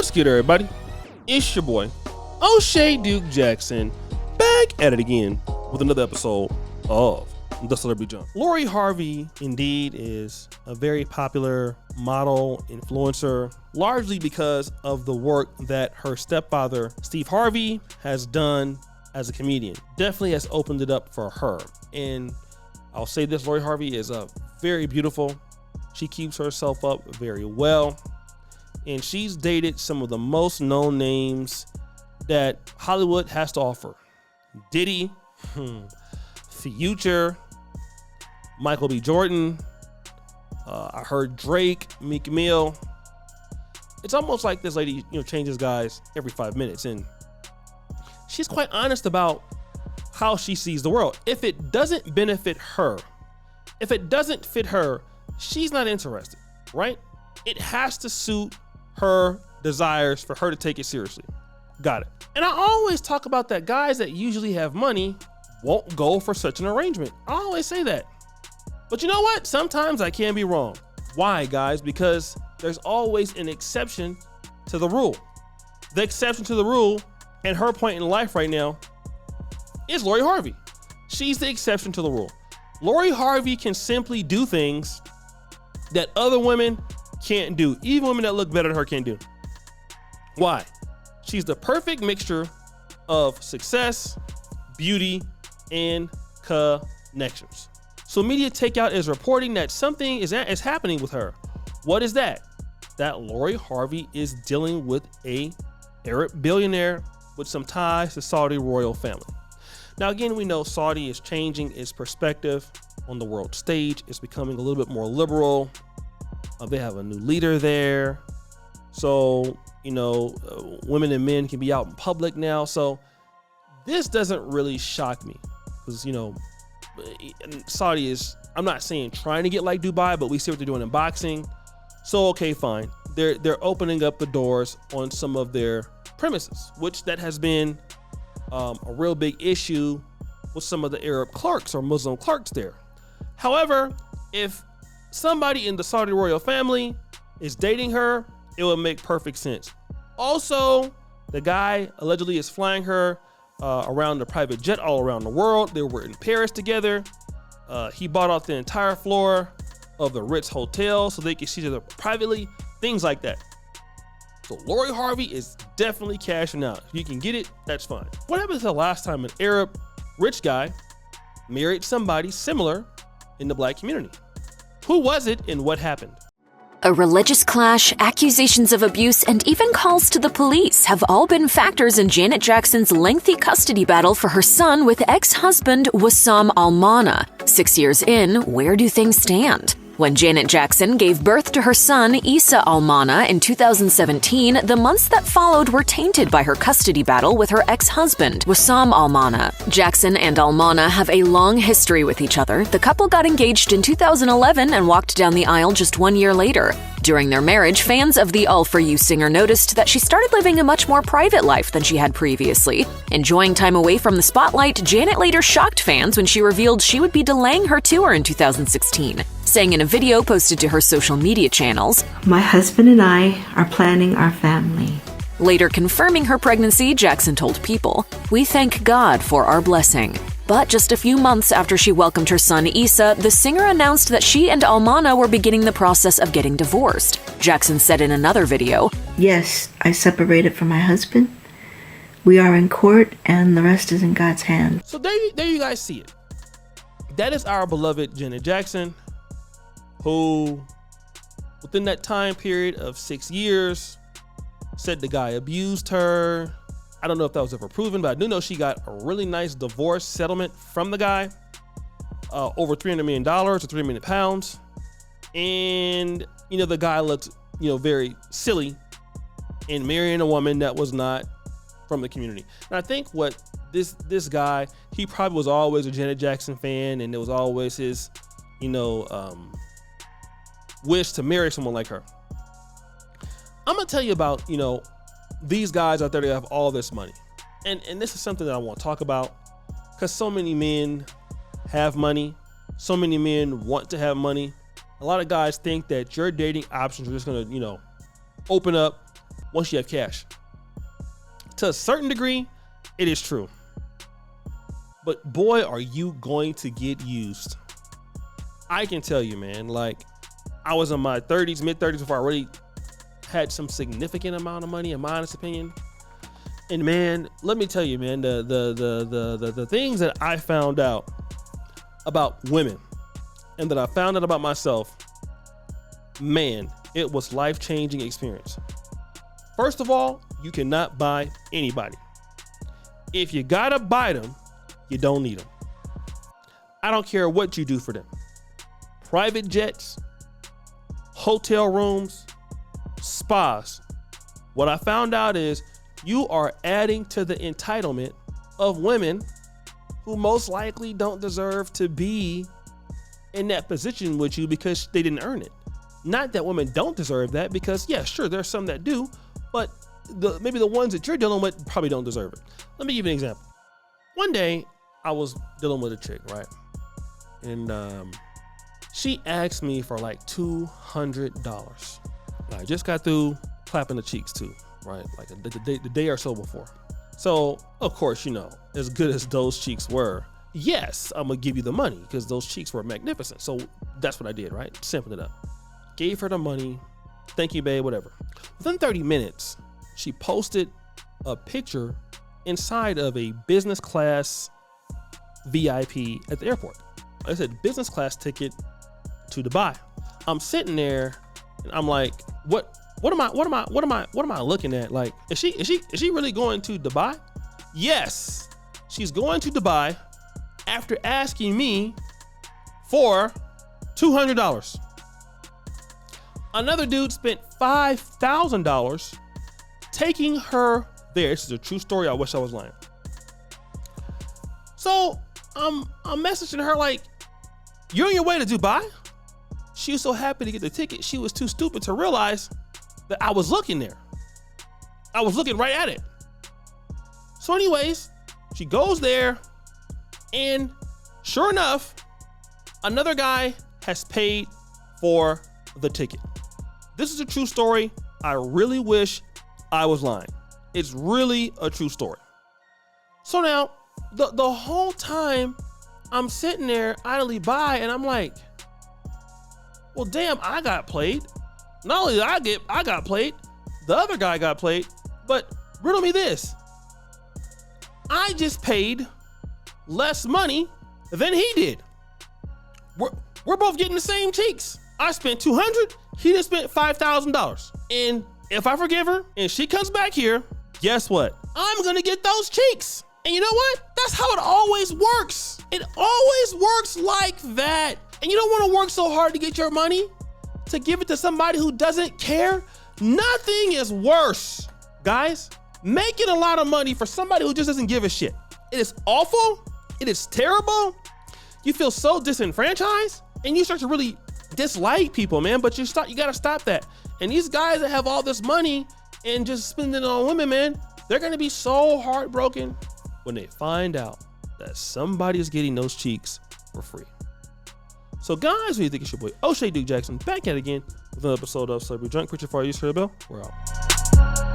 What's good, everybody? It's your boy, O'Shea Duke Jackson, back at it again with another episode of The Celebrity Jump. Lori Harvey, indeed, is a very popular model influencer, largely because of the work that her stepfather, Steve Harvey, has done as a comedian. Definitely has opened it up for her. And I'll say this, Lori Harvey is very beautiful. She keeps herself up very well. And she's dated some of the most known names that Hollywood has to offer. Diddy, Future, Michael B. Jordan. I heard Drake, Meek Mill. It's almost like this lady, changes guys every 5 minutes. And she's quite honest about how she sees the world. If it doesn't benefit her, if it doesn't fit her, she's not interested, right? It has to suit her desires for her to take it seriously. Got it. And I always talk about that guys that usually have money won't go for such an arrangement. I always say that. But you know what? Sometimes I can be wrong. Why, guys? Because there's always an exception to the rule. The exception to the rule, and her point in life right now, is Lori Harvey. She's the exception to the rule. Lori Harvey can simply do things that other women can't do. Even women that look better than her can't do. Why? She's the perfect mixture of success, beauty, and connections. So Media Takeout is reporting that something is happening with her. What is that? That Lori Harvey is dealing with a Arab billionaire with some ties to Saudi royal family. Now, again, we know Saudi is changing its perspective on the world stage. It's becoming a little bit more liberal. They have a new leader there. So, women and men can be out in public now. So this doesn't really shock me because, Saudi is, I'm not saying trying to get like Dubai, but we see what they're doing in boxing. So, okay, fine. They're opening up the doors on some of their premises, which that has been a real big issue with some of the Arab clerks or Muslim clerks there. However, if somebody in the Saudi royal family is dating her, it would make perfect sense. Also, the guy allegedly is flying her around the private jet all around the world. They were in Paris together. He bought out the entire floor of the Ritz Hotel so they could see each other privately, things like that. So Lori Harvey is definitely cashing out. If you can get it, that's fine. What happened to the last time an Arab rich guy married somebody similar in the black community? Who was it and what happened? A religious clash, accusations of abuse, and even calls to the police have all been factors in Janet Jackson's lengthy custody battle for her son with ex-husband Wissam Almana. 6 years in, where do things stand? When Janet Jackson gave birth to her son, Issa Almana, in 2017, the months that followed were tainted by her custody battle with her ex-husband, Wissam Almana. Jackson and Almana have a long history with each other. The couple got engaged in 2011 and walked down the aisle just 1 year later. During their marriage, fans of the All For You singer noticed that she started living a much more private life than she had previously. Enjoying time away from the spotlight, Janet later shocked fans when she revealed she would be delaying her tour in 2016. Saying in a video posted to her social media channels, "My husband and I are planning our family." Later confirming her pregnancy, Jackson told People, "We thank God for our blessing." But just a few months after she welcomed her son Issa, the singer announced that she and Almana were beginning the process of getting divorced. Jackson said in another video, "Yes, I separated from my husband. We are in court and the rest is in God's hands." So there you guys see it. That is our beloved Janet Jackson, who within that time period of 6 years said the guy abused her. I don't know if that was ever proven, but I do know she got a really nice divorce settlement from the guy, over $300 million or 3 million pounds. And, the guy looked, very silly in marrying a woman that was not from the community. And I think what this guy, he probably was always a Janet Jackson fan, and it was always his, wish to marry someone like her. I'm gonna tell you about, these guys out there that have all this money. And this is something that I want to talk about because so many men have money. So many men want to have money. A lot of guys think that your dating options are just going to, open up once you have cash. To a certain degree, it is true. But boy, are you going to get used. I can tell you, man, like I was in my 30s, mid-30s before I really had some significant amount of money, in my honest opinion. And man, let me tell you, man, the things that I found out about women and that I found out about myself, man, it was life-changing experience. First of all, you cannot buy anybody. If you gotta buy them, you don't need them. I don't care what you do for them. Private jets, hotel rooms, spas. What I found out is you are adding to the entitlement of women who most likely don't deserve to be in that position with you because they didn't earn it. Not that women don't deserve that, because yeah, sure, there's some that do, but maybe the ones that you're dealing with probably don't deserve it. Let me give you an example. One day I was dealing with a chick, right? And she asked me for like $200. I just got through clapping the cheeks too, right? Like the day or so before. So of course, you know, as good as those cheeks were, yes, I'm gonna give you the money because those cheeks were magnificent. So that's what I did, right? Simping it up. Gave her the money. Thank you, babe, whatever. Within 30 minutes, she posted a picture inside of a business class VIP at the airport. I said business class ticket to Dubai. I'm sitting there and I'm like, what am I looking at? Like, is she really going to Dubai? Yes, she's going to Dubai after asking me for $200. Another dude spent $5,000 taking her there. This is a true story. I wish I was lying. So I'm messaging her like, you're on your way to Dubai? She was so happy to get the ticket. She was too stupid to realize that I was looking there. I was looking right at it. So anyways, she goes there and sure enough, another guy has paid for the ticket. This is a true story. I really wish I was lying. It's really a true story. So now, the whole time I'm sitting there idly by and I'm like, well, damn, I got played. Not only did I got played, the other guy got played, but riddle me this. I just paid less money than he did. We're both getting the same cheeks. I spent $200, he just spent $5,000. And if I forgive her and she comes back here, guess what? I'm gonna get those cheeks. And you know what? That's how it always works. It always works like that. And you don't want to work so hard to get your money, to give it to somebody who doesn't care. Nothing is worse, guys, making a lot of money for somebody who just doesn't give a shit. It is awful. It is terrible. You feel so disenfranchised and you start to really dislike people, man. But you gotta stop that. And these guys that have all this money and just spending it on women, man, they're gonna be so heartbroken when they find out that somebody is getting those cheeks for free. So guys, what do you think? It's your boy O'Shea Duke Jackson back at it again with another episode of Celebrity Drunk. Preacher for you, Bell. We're out.